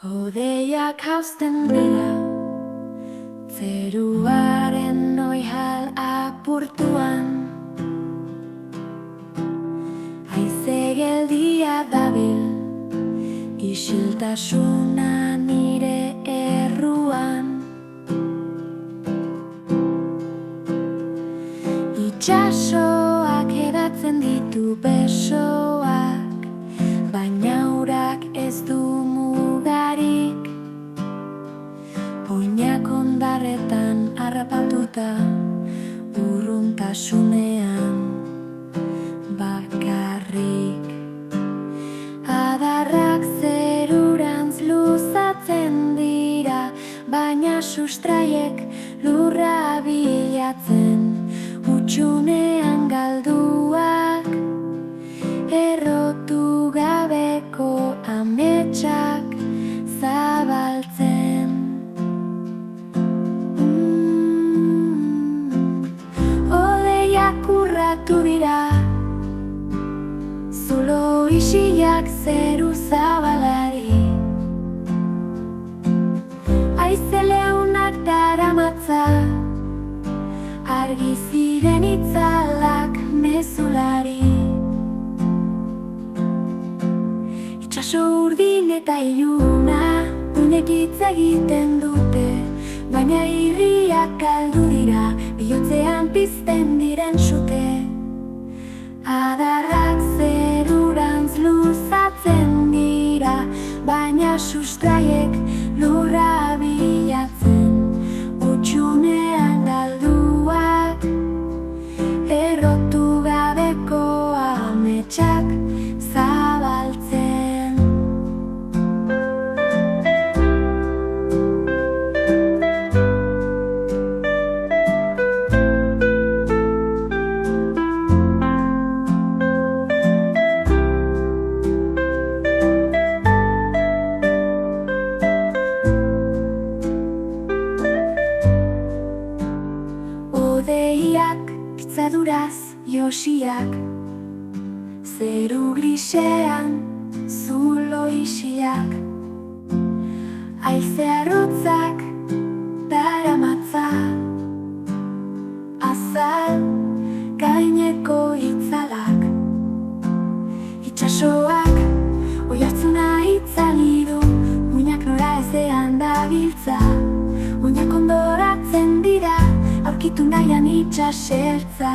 Hodeiak hauzten dira, zeruaren oihal apurtuan. Haize geldia dabil, isiltasuna nire erruan. Itxasoak edatzen ditu besoak, baina urak ez du mugarik. Oinak ondarretan harrapatuta, urruntasunean bakarrik. Adarrak zerurantz luzatzen dira, baina sustraiek lurra bilatzen. Utsunean galduak, errotu gabeko ametsak zabaltzen. Hodeiak urratu dira, zulo isiak zeru zabalari. Haize leunak daramatza, argi ziren itzalak mezulari. Itxaso urdin eta iluna, unek hitz egiten dute, baina irriak galdu dira, bihotzean pizten diren sute. Adarrak zerurantz luzatzen dira, baina sustraiek lurra bilatzen. Utsunean galduak, errotu gabeko ametsak zabaltzen. Hodeiak, pitzaduraz josiak, zeru grisean zulo isiak. Haize arrotzak daramatza, azal gaineko itzalak. Itxasoak oihartzuna itzali du, uinak nora ezean dabiltza. Uinak ondoratzen dira, aurkitu nahian itxasertza.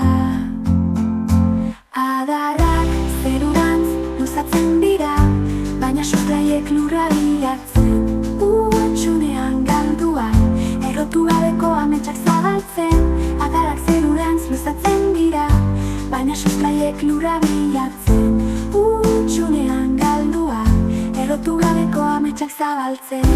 Adarrak zerurantz luzatzen dira, baina sustraiek lurra bilatzen. Utsunean galduak, errotu gabeko ametsak zabaltzen. Adarrak zerurantz luzatzen dira, baina sustraiek lurra bilatzen. Utsunean galduak, errotu gabeko ametsak zabaltzen.